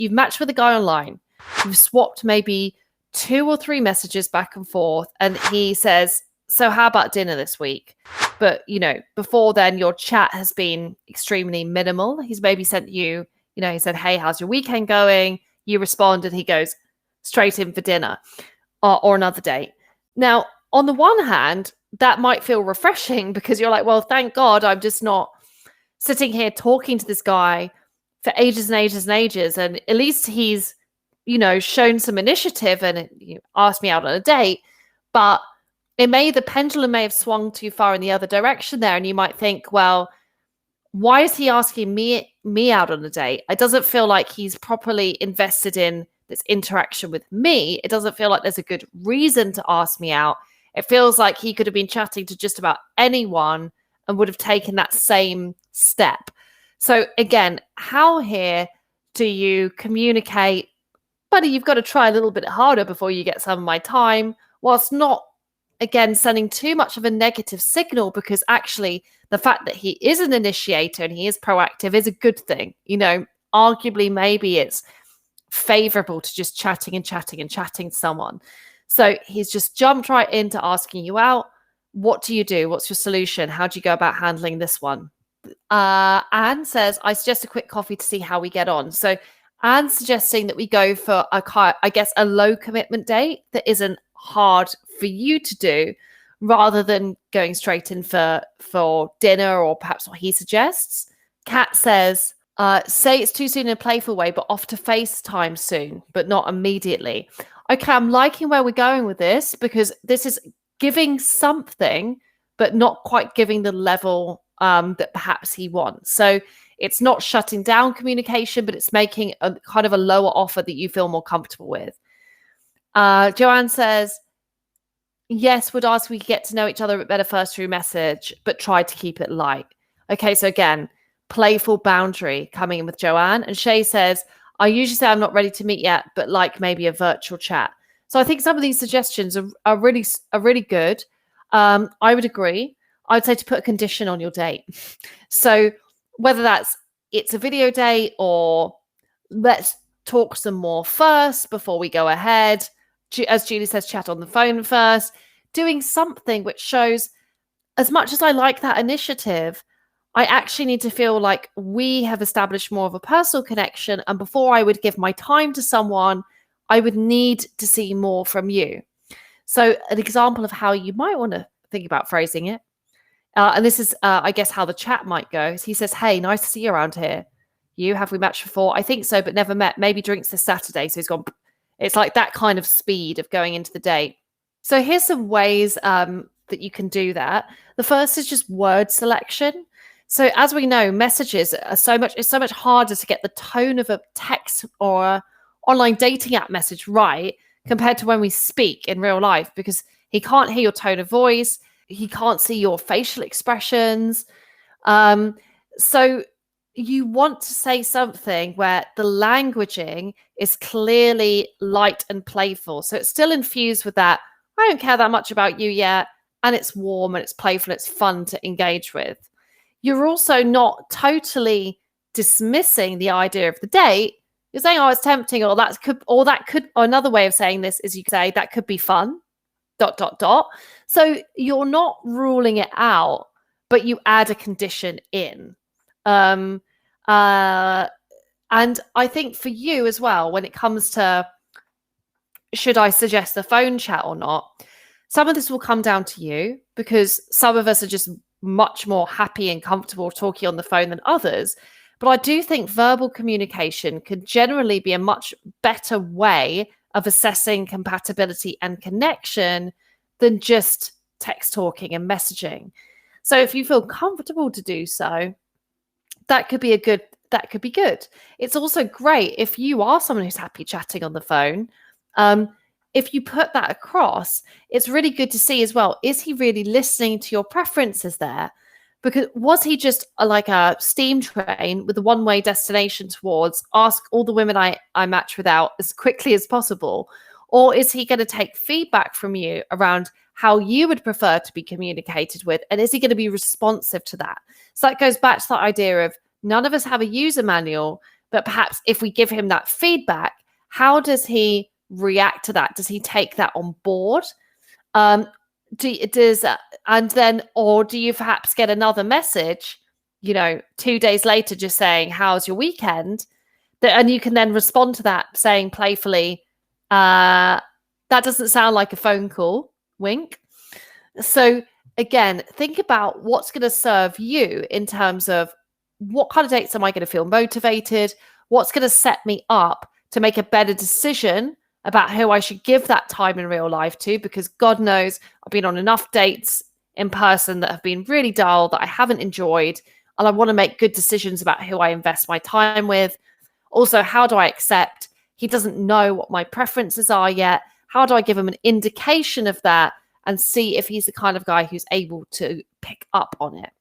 you've matched with a guy online, you've swapped maybe 2 or 3 messages back and forth, and he says, so how about dinner this week? But, before then, your chat has been extremely minimal. He's maybe sent you, he said, hey, how's your weekend going? You respond, and he goes straight in for dinner or another date. Now, on the one hand, that might feel refreshing because you're like, well, thank God I'm just not sitting here talking to this guy for ages and ages and ages. And at least he's, shown some initiative and asked me out on a date. But the pendulum may have swung too far in the other direction there. And you might think, well, why is he asking me out on a date? It doesn't feel like he's properly invested in this interaction with me. It doesn't feel like there's a good reason to ask me out. It feels like he could have been chatting to just about anyone and would have taken that same step. So again, how here do you communicate, buddy, you've got to try a little bit harder before you get some of my time, whilst not, again, sending too much of a negative signal, because actually the fact that he is an initiator and he is proactive is a good thing. Arguably, maybe it's favorable to just chatting to someone. So he's just jumped right into asking you out. What do you do? What's your solution? How do you go about handling this one? Anne says, I suggest a quick coffee to see how we get on. So Anne's suggesting that we go for a low commitment date that isn't hard for you to do, rather than going straight in for dinner or perhaps what he suggests. Kat says, say it's too soon in a playful way, but off to FaceTime soon, but not immediately. Okay, I'm liking where we're going with this, because this is giving something, but not quite giving the level that perhaps he wants. So it's not shutting down communication, but it's making a kind of a lower offer that you feel more comfortable with. Joanne says, yes, would ask we could get to know each other a bit better first through message, but try to keep it light. Okay, so again, playful boundary coming in with Joanne. And Shay says, I usually say I'm not ready to meet yet, but like maybe a virtual chat. So I think some of these suggestions are really good. I would agree. I would say to put a condition on your date. So whether it's a video date or let's talk some more first before we go ahead. As Julie says, chat on the phone first. Doing something which shows, as much as I like that initiative, I actually need to feel like we have established more of a personal connection. And before I would give my time to someone, I would need to see more from you. So an example of how you might want to think about phrasing it. And this is, I guess, how the chat might go. Is he says, hey, nice to see you around here. Have we matched before? I think so, but never met. Maybe drinks this Saturday. So he's gone. It's like that kind of speed of going into the date. So here's some ways that you can do that. The first is just word selection. So as we know, messages are so much harder to get the tone of a text or a online dating app message right compared to when we speak in real life, because he can't hear your tone of voice. He can't see your facial expressions. So you want to say something where the languaging is clearly light and playful. So it's still infused with that, I don't care that much about you yet. And it's warm and it's playful and it's fun to engage with. You're also not totally dismissing the idea of the date. You're saying, oh, it's tempting, or another way of saying this is you could say that could be fun, ... So you're not ruling it out, but you add a condition in. And I think for you as well, when it comes to should I suggest a phone chat or not, some of this will come down to you, because some of us are just much more happy and comfortable talking on the phone than others. But I do think verbal communication could generally be a much better way of assessing compatibility and connection than just text talking and messaging. So if you feel comfortable to do so, that could be good. It's also great if you are someone who's happy chatting on the phone. If you put that across, it's really good to see as well, is he really listening to your preferences there? Because was he just like a steam train with a one-way destination towards ask all the women I match with out as quickly as possible? Or is he going to take feedback from you around how you would prefer to be communicated with? And is he going to be responsive to that? So that goes back to that idea of none of us have a user manual, But perhaps if we give him that feedback, how does he react to that? Does he take that on board? And then, or do you perhaps get another message, 2 days later, just saying, how's your weekend? And you can then respond to that saying playfully, that doesn't sound like a phone call, wink. So again, think about what's going to serve you in terms of what kind of dates am I going to feel motivated? What's going to set me up to make a better decision about who I should give that time in real life to? Because God knows I've been on enough dates in person that have been really dull, that I haven't enjoyed. And I want to make good decisions about who I invest my time with. Also, how do I accept he doesn't know what my preferences are yet? How do I give him an indication of that and see if he's the kind of guy who's able to pick up on it?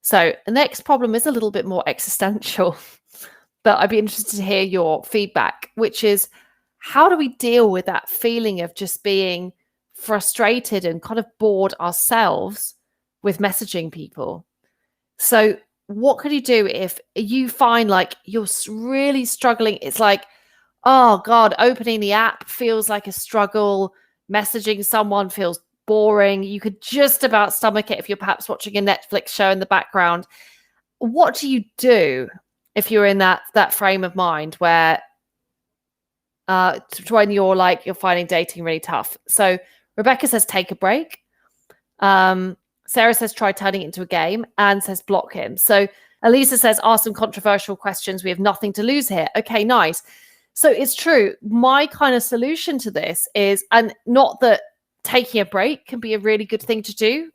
So the next problem is a little bit more existential, but I'd be interested to hear your feedback, which is, how do we deal with that feeling of just being frustrated and kind of bored ourselves with messaging people? So what could you do if you find like you're really struggling? It's like, oh God, opening the app feels like a struggle. Messaging someone feels boring. You could just about stomach it if you're perhaps watching a Netflix show in the background. What do you do if you're in that frame of mind where when you're finding dating really tough? So Rebecca says, take a break. Sarah says, try turning it into a game. Anne says, block him. So Elisa says, ask some controversial questions. We have nothing to lose here. Okay, nice. So it's true. My kind of solution to this is, and not that taking a break can be a really good thing to do.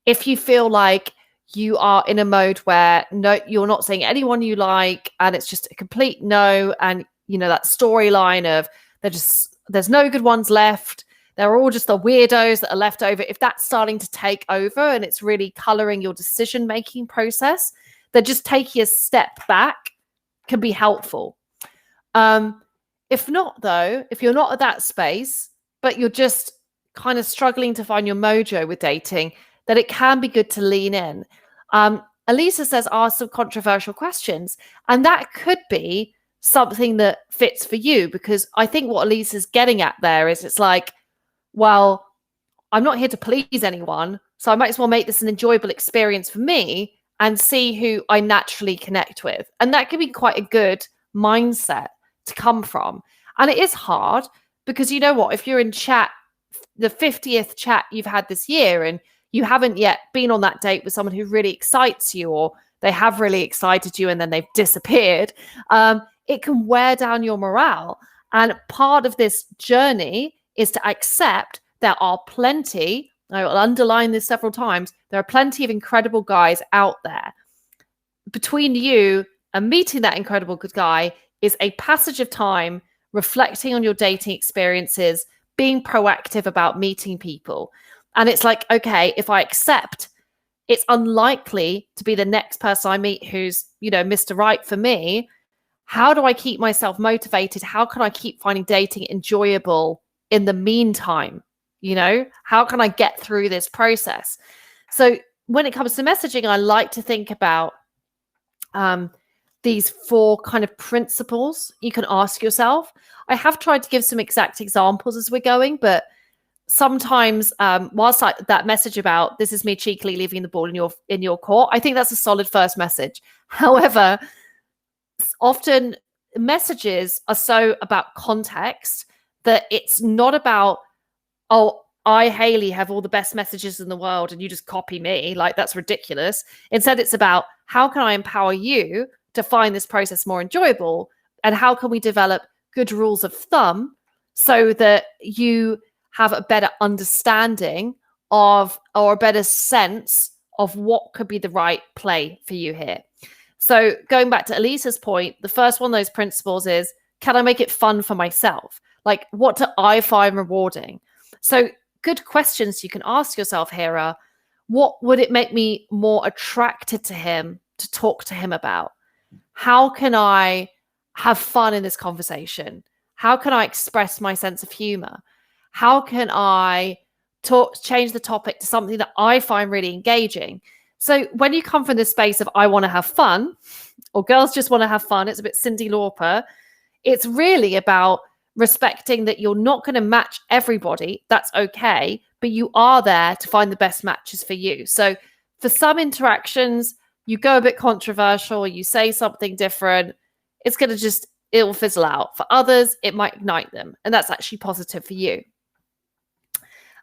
If you feel like you are in a mode where you're not seeing anyone you like, and it's just a complete no, and that storyline of there's no good ones left. They're all just the weirdos that are left over. If that's starting to take over and it's really coloring your decision-making process, then just taking a step back can be helpful. If not, though, if you're not at that space, but you're just kind of struggling to find your mojo with dating, then it can be good to lean in. Elisa says, ask some controversial questions. And that could be something that fits for you, because I think what Elisa's getting at there is, it's like, well, I'm not here to please anyone, so I might as well make this an enjoyable experience for me and see who I naturally connect with. And that can be quite a good mindset to come from. And it is hard because you know what, if you're in chat, the 50th chat you've had this year, and you haven't yet been on that date with someone who really excites you, or they have really excited you and then they've disappeared, it can wear down your morale. And part of this journey is to accept there are plenty, I will underline this several times, there are plenty of incredible guys out there. Between you and meeting that incredible good guy is a passage of time, reflecting on your dating experiences, being proactive about meeting people. And it's like, okay, if I accept it's unlikely to be the next person I meet who's, Mr. Right for me, how do I keep myself motivated? How can I keep finding dating enjoyable in the meantime? How can I get through this process? So when it comes to messaging, I like to think about these 4 kind of principles you can ask yourself. I have tried to give some exact examples as we're going, but sometimes whilst that message about this is me cheekily leaving the ball in your court, I think that's a solid first message. However, often messages are so about context that it's not about, oh, I, Hayley, have all the best messages in the world and you just copy me. Like, that's ridiculous. Instead, it's about how can I empower you to find this process more enjoyable, and how can we develop good rules of thumb so that you have a better understanding of, or a better sense of, what could be the right play for you here. So going back to Elisa's point, the first one of those principles is, can I make it fun for myself? Like, what do I find rewarding? So good questions you can ask yourself here are, what would it make me more attracted to him to talk to him about? How can I have fun in this conversation? How can I express my sense of humor? How can I change the topic to something that I find really engaging? So when you come from this space of I want to have fun, or girls just want to have fun, it's a bit Cyndi Lauper. It's really about respecting that you're not going to match everybody. That's okay, but you are there to find the best matches for you. So for some interactions, you go a bit controversial, you say something different, it's going to just, it'll fizzle out. For others, it might ignite them, and that's actually positive for you.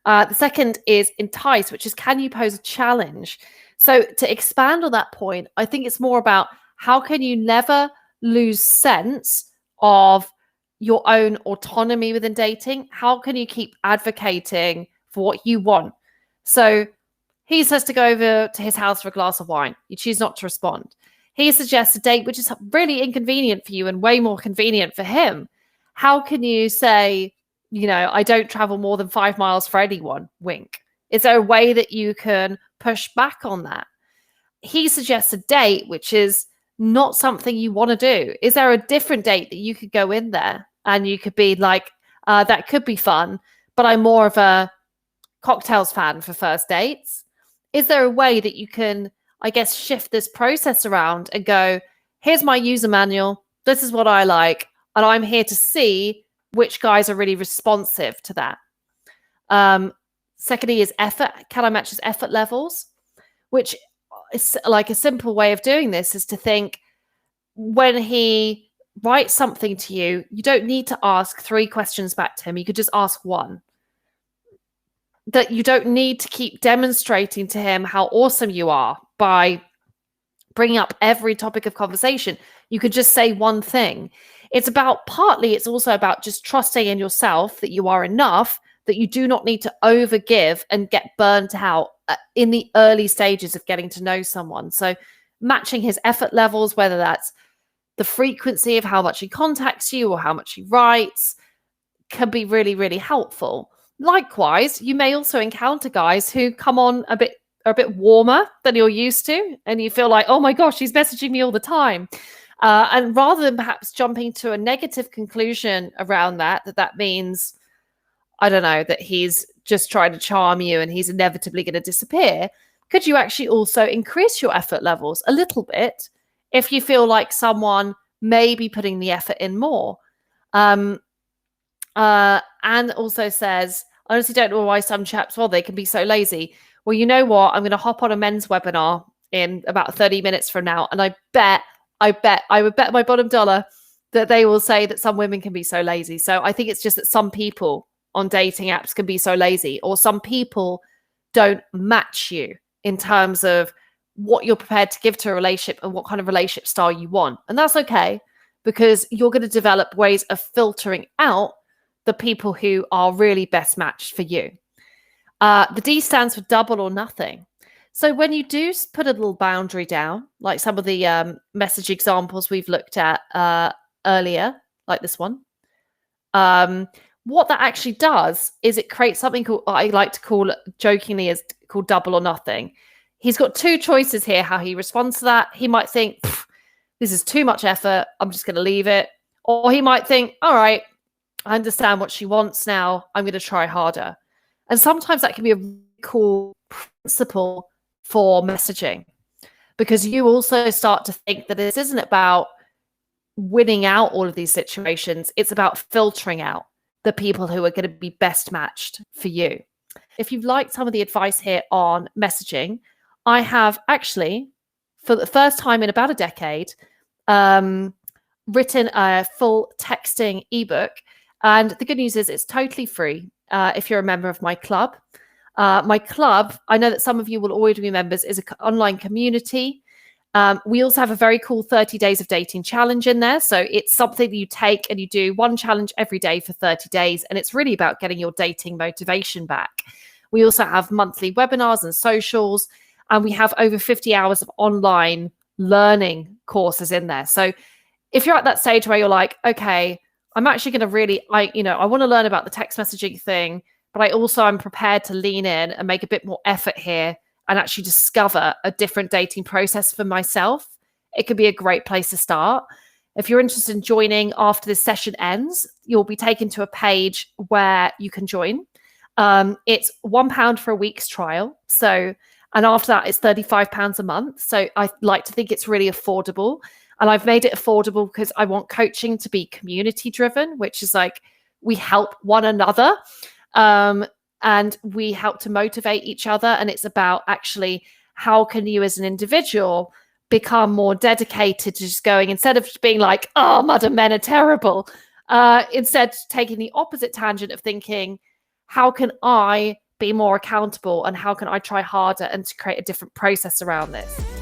The second is entice, which is can you pose a challenge? So to expand on that point, I think it's more about how can you never lose sense of your own autonomy within dating? How can you keep advocating for what you want? So he says to go over to his house for a glass of wine. You choose not to respond. He suggests a date which is really inconvenient for you and way more convenient for him. How can you say, I don't travel more than 5 miles for anyone, wink? Is there a way that you can push back on that? He suggests a date which is not something you want to do. Is there a different date that you could go in there and you could be like, that could be fun, but I'm more of a cocktails fan for first dates? Is there a way that you can, I guess, shift this process around and go, here's my user manual, this is what I like, and I'm here to see which guys are really responsive to that. Secondly is effort. Can I match his effort levels? Which is like a simple way of doing this is to think when he writes something to you, you don't need to ask 3 questions back to him. You could just ask 1. That you don't need to keep demonstrating to him how awesome you are by bringing up every topic of conversation. You could just say 1 thing. It's also about just trusting in yourself that you are enough, that you do not need to overgive and get burnt out in the early stages of getting to know someone. So matching his effort levels, whether that's the frequency of how much he contacts you or how much he writes, can be really, really helpful. Likewise, you may also encounter guys who come on a bit warmer than you're used to, and you feel like, oh my gosh, he's messaging me all the time. And rather than perhaps jumping to a negative conclusion around that means, I don't know, that he's just trying to charm you and he's inevitably going to disappear, could you actually also increase your effort levels a little bit if you feel like someone may be putting the effort in more? And also says, I honestly don't know why some chaps, they can be so lazy. Well, you know what? I'm going to hop on a men's webinar in about 30 minutes from now, and I would bet my bottom dollar that they will say that some women can be so lazy. So I think it's just that some people on dating apps can be so lazy, or some people don't match you in terms of what you're prepared to give to a relationship and what kind of relationship style you want. And that's okay, because you're going to develop ways of filtering out the people who are really best matched for you. The D stands for double or nothing. So when you do put a little boundary down, like some of the message examples we've looked at earlier, like this one, what that actually does is it creates something called, I like to call jokingly, as called double or nothing. He's got 2 choices here how he responds to that. He might think, this is too much effort, I'm just going to leave it. Or he might think, all right, I understand what she wants now, I'm going to try harder. And sometimes that can be a really cool principle for messaging, because you also start to think that this isn't about winning out all of these situations. It's about filtering out the people who are going to be best matched for you. If you've liked some of the advice here on messaging, I have actually, for the first time in about a decade, written a full texting ebook. And the good news is it's totally free if you're a member of my club. My club, I know that some of you will already be members, is an online community. We also have a very cool 30 days of dating challenge in there. So it's something that you take and you do 1 challenge every day for 30 days. And it's really about getting your dating motivation back. We also have monthly webinars and socials, and we have over 50 hours of online learning courses in there. So if you're at that stage where you're like, okay, I'm actually going to really, I want to learn about the text messaging thing, but I'm prepared to lean in and make a bit more effort here and actually discover a different dating process for myself, it could be a great place to start. If you're interested in joining after this session ends, you'll be taken to a page where you can join. It's £1 for a week's trial. So And after that, it's £35 a month. So I like to think it's really affordable. And I've made it affordable because I want coaching to be community driven, which is like we help one another. And we help to motivate each other. And it's about actually how can you as an individual become more dedicated to just going, instead of just being like, oh, modern men are terrible, instead taking the opposite tangent of thinking, how can I be more accountable and how can I try harder and to create a different process around this?